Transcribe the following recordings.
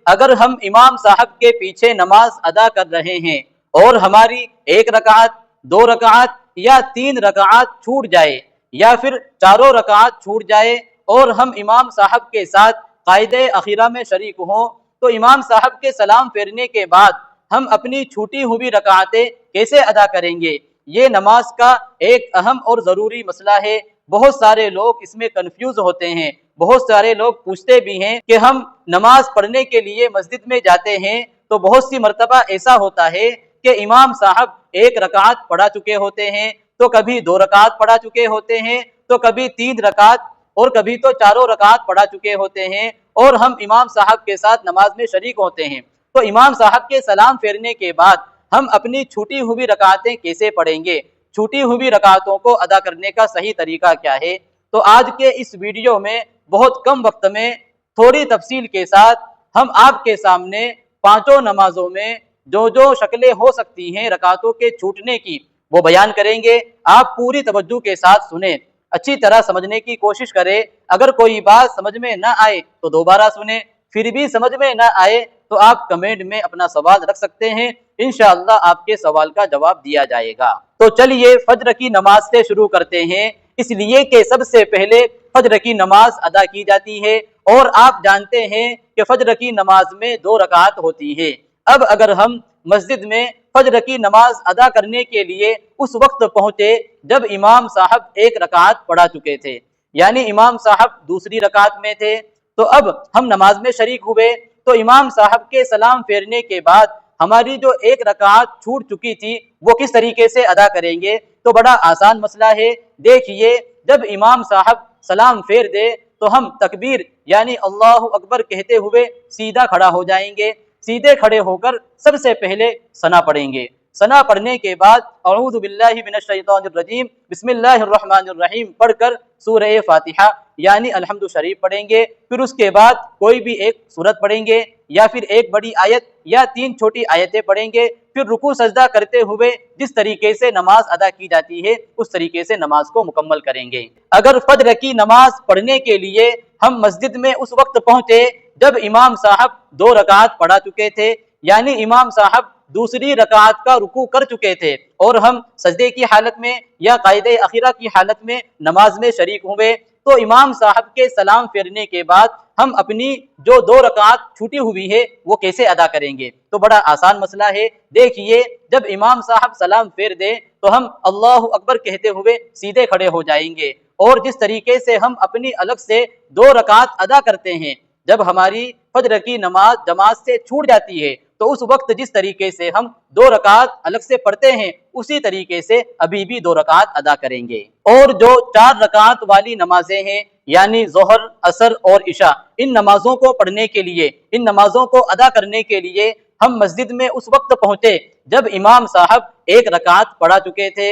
اگر ہم امام صاحب کے پیچھے نماز ادا کر رہے ہیں اور ہماری 1 رکعت 2 رکعت یا 3 رکعت چھوٹ جائے یا پھر چاروں رکعت چھوٹ جائے اور ہم امام صاحب کے ساتھ قاعدہ اخیرہ میں شریک ہوں، تو امام صاحب کے سلام پھیرنے کے بعد ہم اپنی چھوٹی ہوئی رکعتیں کیسے ادا کریں گے؟ یہ نماز کا ایک اہم اور ضروری مسئلہ ہے۔ بہت سارے لوگ اس میں کنفیوز ہوتے ہیں، بہت سارے لوگ پوچھتے بھی ہیں کہ ہم نماز پڑھنے کے لیے مسجد میں جاتے ہیں تو بہت سی مرتبہ ایسا ہوتا ہے کہ امام صاحب 1 رکعت پڑھا چکے ہوتے ہیں، تو کبھی 2 رکعت پڑھا چکے ہوتے ہیں، تو کبھی 3 رکعت اور کبھی تو چاروں رکعت پڑھا چکے ہوتے ہیں، اور ہم امام صاحب کے ساتھ نماز میں شریک ہوتے ہیں۔ تو امام صاحب کے سلام پھیرنے کے بعد ہم اپنی چھوٹی ہوئی رکعتیں کیسے پڑھیں گے؟ چھوٹی ہوئی رکعتوں کو ادا کرنے کا صحیح طریقہ کیا ہے؟ تو آج کے اس ویڈیو میں بہت کم وقت میں تھوڑی تفصیل کے ساتھ ہم آپ کے سامنے 5 نمازوں میں جو شکلیں ہو سکتی ہیں رکعتوں کے چھوٹنے کی وہ بیان کریں گے۔ آپ پوری توجہ کے ساتھ سنیں، اچھی طرح سمجھنے کی کوشش کریں۔ اگر کوئی بات سمجھ میں نہ آئے تو دوبارہ سنیں، پھر بھی سمجھ میں نہ آئے تو آپ کمنٹ میں اپنا سوال رکھ سکتے ہیں، انشاءاللہ آپ کے سوال کا جواب دیا جائے گا۔ تو چلیے فجر کی نماز سے شروع کرتے ہیں، اس لیے کہ سب سے پہلے فجر کی نماز ادا کی جاتی ہے، اور آپ جانتے ہیں کہ فجر کی نماز میں 2 رکعت ہوتی ہے۔ اب اگر ہم مسجد میں فجر کی نماز ادا کرنے کے لیے اس وقت پہنچے جب امام صاحب 1 رکعت پڑھا چکے تھے، یعنی امام صاحب دوسری رکعت میں تھے، تو اب ہم نماز میں شریک ہوئے، تو امام صاحب کے سلام پھیرنے کے بعد ہماری جو 1 رکعت چھوٹ چکی تھی وہ کس طریقے سے ادا کریں گے؟ تو بڑا آسان مسئلہ ہے۔ دیکھیے، جب امام صاحب سلام پھیر دے تو ہم تکبیر یعنی اللہ اکبر کہتے ہوئے سیدھا کھڑا ہو جائیں گے۔ سیدھے کھڑے ہو کر سب سے پہلے ثنا پڑھیں گے۔ ثنا پڑھنے کے بعد اعوذ باللہ من الشیطان الرجیم بسم اللہ الرحمن الرحیم پڑھ کر سورہ فاتحہ یعنی الحمد شریف پڑھیں گے۔ پھر اس کے بعد کوئی بھی ایک سورت پڑھیں گے یا پھر ایک بڑی آیت یا 3 چھوٹی آیتیں پڑھیں گے۔ پھر رکوع سجدہ کرتے ہوئے جس طریقے سے نماز ادا کی جاتی ہے اس طریقے سے نماز کو مکمل کریں گے۔ اگر فجر کی نماز پڑھنے کے لیے ہم مسجد میں اس وقت پہنچے جب امام صاحب 2 رکعت پڑھا چکے تھے، یعنی امام صاحب دوسری رکعت کا رکوع کر چکے تھے اور ہم سجدے کی حالت میں یا قاعدہ اخیرہ کی حالت میں نماز میں شریک ہوئے، تو امام صاحب کے سلام پھیرنے کے بعد ہم اپنی جو 2 رکعت چھوٹی ہوئی ہے وہ کیسے ادا کریں گے؟ تو بڑا آسان مسئلہ ہے۔ دیکھیے، جب امام صاحب سلام پھیر دے تو ہم اللہ اکبر کہتے ہوئے سیدھے کھڑے ہو جائیں گے، اور جس طریقے سے ہم اپنی الگ سے 2 رکعت ادا کرتے ہیں جب ہماری فجر کی نماز جماعت سے چھوٹ جاتی ہے، تو اس وقت جس طریقے سے ہم 2 رکعت الگ سے پڑھتے ہیں اسی طریقے سے ابھی بھی 2 رکعت ادا کریں گے۔ اور جو 4 رکعت والی نمازیں ہیں یعنی ظہر، عصر اور عشاء، ان نمازوں کو پڑھنے کے لیے، ان نمازوں کو ادا کرنے کے لیے ہم مسجد میں اس وقت پہنچے جب امام صاحب 1 رکعت پڑھا چکے تھے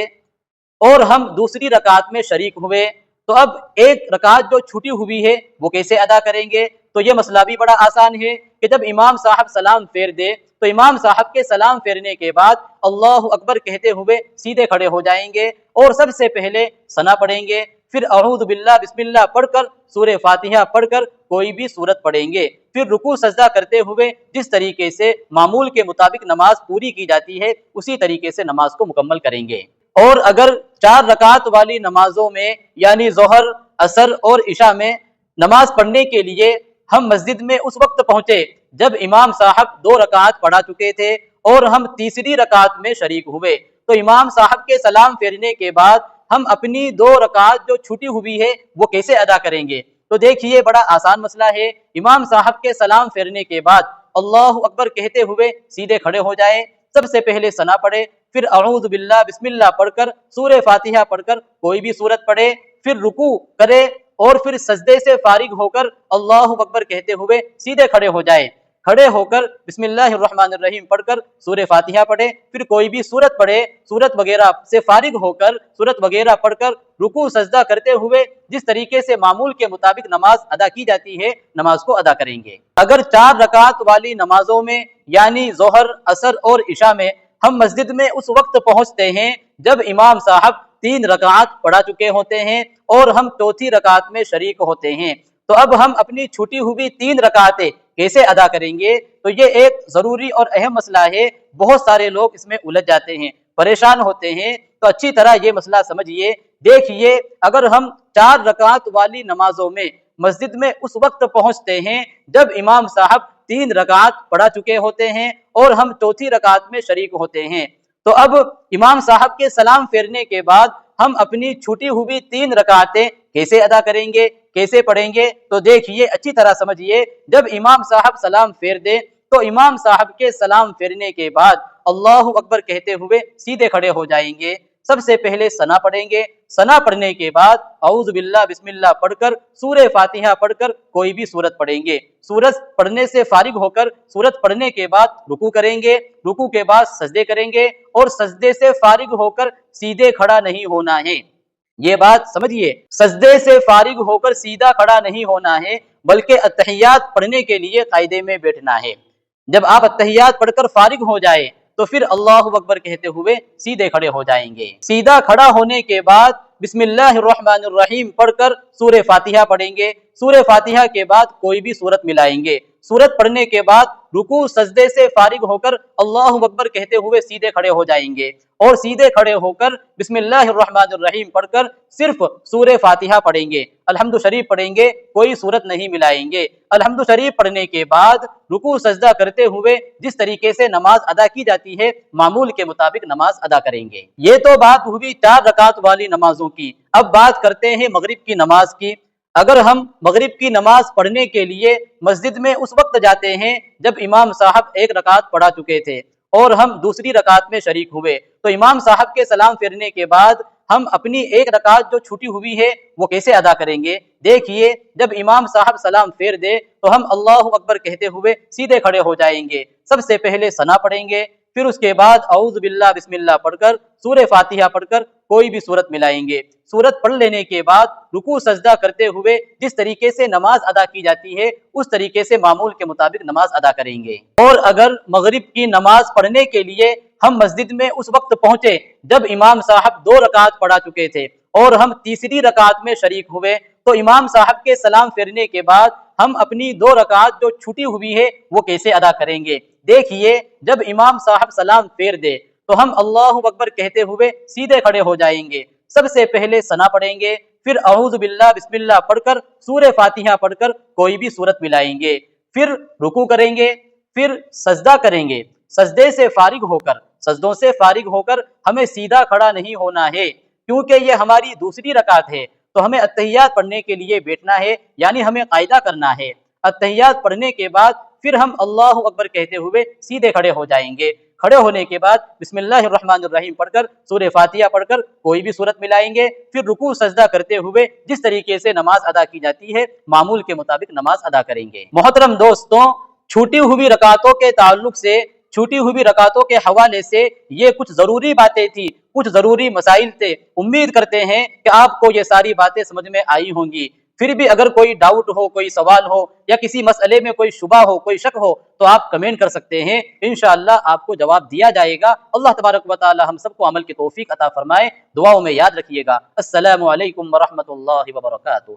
اور ہم دوسری رکعت میں شریک ہوئے، تو اب 1 رکعت جو چھوٹی ہوئی ہے وہ کیسے ادا کریں گے؟ تو یہ مسئلہ بھی بڑا آسان ہے کہ جب امام صاحب سلام پھیر دے تو امام صاحب کے سلام پھیرنے کے بعد اللہ اکبر کہتے ہوئے سیدھے کھڑے ہو جائیں گے اور سب سے پہلے ثنا پڑھیں گے، پھر اعوذ باللہ بسم اللہ پڑھ کر سورہ فاتحہ پڑھ کر کوئی بھی سورت پڑھیں گے، پھر رکوع سجدہ کرتے ہوئے جس طریقے سے معمول کے مطابق نماز پوری کی جاتی ہے اسی طریقے سے نماز کو مکمل کریں گے۔ اور اگر 4 رکعت والی نمازوں میں یعنی ظہر، عصر اور عشاء میں نماز پڑھنے کے لیے ہم مسجد میں اس وقت پہنچے جب امام صاحب 2 رکعت پڑھا چکے تھے اور ہم تیسری رکعت میں شریک ہوئے، تو امام صاحب کے سلام پھیرنے کے بعد ہم اپنی 2 رکعت جو چھوٹی ہوئی ہے وہ کیسے ادا کریں گے؟ تو دیکھیے، بڑا آسان مسئلہ ہے۔ امام صاحب کے سلام پھیرنے کے بعد اللہ اکبر کہتے ہوئے سیدھے کھڑے ہو جائیں، سب سے پہلے ثنا پڑھے، پھر اعوذ باللہ بسم اللہ پڑھ کر سورہ فاتحہ پڑھ کر کوئی بھی سورت پڑھے، پھر رکوع کرے اور پھر سجدے سے فارغ ہو کر اللہ اکبر کہتے ہوئے سیدھے کھڑے ہو جائے، کھڑے ہو کر بسم اللہ الرحمن الرحیم پڑھ کر سورہ فاتحہ پڑھے، پھر کوئی بھی سورت پڑھے، سورت وغیرہ سے فارغ ہو کر سورت وغیرہ پڑھ کر رکوع سجدہ کرتے ہوئے جس طریقے سے معمول کے مطابق نماز ادا کی جاتی ہے نماز کو ادا کریں گے۔ اگر 4 رکعت والی نمازوں میں یعنی ظہر، عصر اور عشاء میں ہم مسجد میں اس وقت پہنچتے ہیں جب امام صاحب 3 رکعت پڑھا چکے ہوتے ہیں اور ہم چوتھی رکعت میں شریک ہوتے ہیں، تو اب ہم اپنی چھوٹی ہوئی 3 رکعتیں کیسے ادا کریں گے؟ تو یہ ایک ضروری اور اہم مسئلہ ہے، بہت سارے لوگ اس میں الجھ جاتے ہیں، پریشان ہوتے ہیں۔ تو اچھی طرح یہ مسئلہ سمجھیے، دیکھیے اگر ہم 4 رکعت والی نمازوں میں مسجد میں اس وقت پہنچتے ہیں جب امام صاحب 3 رکعت پڑھا چکے ہوتے ہیں اور ہم چوتھی رکعت میں شریک ہوتے ہیں، تو اب امام صاحب کے سلام پھیرنے کے بعد ہم اپنی چھوٹی ہوئی 3 رکعتیں کیسے ادا کریں گے، کیسے پڑھیں گے؟ تو دیکھیے اچھی طرح سمجھیے، جب امام صاحب سلام پھیر دیں تو امام صاحب کے سلام پھیرنے کے بعد اللہ اکبر کہتے ہوئے سیدھے کھڑے ہو جائیں گے۔ سب سے پہلے ثنا پڑھیں گے، ثنا پڑھنے کے بعد اعوذ باللہ بسم اللہ پڑھ کر سورہ فاتحہ پڑھ کر کوئی بھی سورت پڑھیں گے۔ سورت پڑھنے سے فارغ ہو کر سورت پڑھنے کے بعد رکوع کریں گے، رکوع کے بعد سجدے کریں گے اور سجدے سے فارغ ہو کر سیدھے کھڑا نہیں ہونا ہے۔ یہ بات سمجھیے، سجدے سے فارغ ہو کر سیدھا کھڑا نہیں ہونا ہے، بلکہ اتحیات پڑھنے کے لیے قاعدے میں بیٹھنا ہے۔ جب آپ اتحیات پڑھ کر فارغ ہو جائے تو پھر اللہ اکبر کہتے ہوئے سیدھے کھڑے ہو جائیں گے۔ سیدھا کھڑا ہونے کے بعد بسم اللہ الرحمن الرحیم پڑھ کر سورہ فاتحہ پڑھیں گے۔ سورہ فاتحہ کے بعد کوئی بھی سورت ملائیں گے۔ سورت پڑھنے کے بعد رکوع سجدے سے فارغ ہو کر اللہ اکبر کہتے ہوئے سیدھے کھڑے ہو جائیں گے اور سیدھے کھڑے ہو کر بسم اللہ الرحمن الرحیم پڑھ کر صرف سورہ فاتحہ پڑھیں گے، الحمد شریف پڑھیں گے، کوئی سورت نہیں ملائیں گے۔ الحمد شریف پڑھنے کے بعد رکوع سجدہ کرتے ہوئے جس طریقے سے نماز ادا کی جاتی ہے معمول کے مطابق نماز ادا کریں گے۔ یہ تو بات ہوئی 4 رکعت والی نمازوں کی۔ اب بات کرتے ہیں مغرب کی نماز کی۔ اگر ہم مغرب کی نماز پڑھنے کے لیے مسجد میں اس وقت جاتے ہیں جب امام صاحب 1 رکعت پڑھا چکے تھے اور ہم دوسری رکعت میں شریک ہوئے، تو امام صاحب کے سلام پھیرنے کے بعد ہم اپنی 1 رکعت جو چھوٹی ہوئی ہے وہ کیسے ادا کریں گے؟ دیکھیے جب امام صاحب سلام پھیر دے تو ہم اللہ اکبر کہتے ہوئے سیدھے کھڑے ہو جائیں گے۔ سب سے پہلے ثنا پڑھیں گے، پھر اس کے بعد اعوذ باللہ بسم اللہ پڑھ کر سورہ فاتحہ پڑھ کر کوئی بھی سورت ملائیں گے۔ سورت پڑھ لینے کے بعد رکوع سجدہ کرتے ہوئے جس طریقے سے نماز ادا کی جاتی ہے اس طریقے سے معمول کے مطابق نماز ادا کریں گے۔ اور اگر مغرب کی نماز پڑھنے کے لیے ہم مسجد میں اس وقت پہنچے جب امام صاحب 2 رکعت پڑھا چکے تھے اور ہم تیسری رکعت میں شریک ہوئے، تو امام صاحب کے سلام پھیرنے کے بعد ہم اپنی 2 رکعت جو چھوٹی ہوئی ہے وہ کیسے ادا کریں گے؟ دیکھیے جب امام صاحب سلام پھیر دے تو ہم اللہ اکبر کہتے ہوئے سیدھے کھڑے ہو جائیں گے۔ سب سے پہلے ثنا پڑھیں گے، پھر اعوذ باللہ بسم اللہ پڑھ کر سورہ فاتحہ پڑھ کر کوئی بھی سورت ملائیں گے، پھر رکوع کریں گے، پھر سجدہ کریں گے۔ سجدے سے فارغ ہو کر، سجدوں سے فارغ ہو کر ہمیں سیدھا کھڑا نہیں ہونا ہے، کیونکہ یہ ہماری دوسری رکعت ہے تو ہمیں اتحیات پڑھنے کے لیے بیٹھنا ہے، یعنی ہمیں قاعدہ کرنا ہے۔ اتحیات پڑھنے کے بعد پھر ہم اللہ اکبر کہتے ہوئے سیدھے کھڑے ہو جائیں گے۔ کھڑے ہونے کے بعد بسم اللہ الرحمن الرحیم پڑھ کر سورہ فاتحہ پڑھ کر کوئی بھی سورت ملائیں گے، پھر رکوع سجدہ کرتے ہوئے جس طریقے سے نماز ادا کی جاتی ہے معمول کے مطابق نماز ادا کریں گے۔ محترم دوستوں، چھوٹی ہوئی رکعتوں کے تعلق سے، چھوٹی ہوئی رکعتوں کے حوالے سے یہ کچھ ضروری باتیں تھی، کچھ ضروری مسائل تھے۔ امید کرتے ہیں کہ آپ کو یہ ساری باتیں سمجھ میں آئی ہوں گی۔ پھر بھی اگر کوئی ڈاؤٹ ہو، کوئی سوال ہو یا کسی مسئلے میں کوئی شبہ ہو، کوئی شک ہو تو آپ کمنٹ کر سکتے ہیں، انشاءاللہ آپ کو جواب دیا جائے گا۔ اللہ تبارک و تعالی ہم سب کو عمل کی توفیق عطا فرمائے۔ دعاؤں میں یاد رکھیے گا۔ السلام علیکم ورحمۃ اللہ وبرکاتہ۔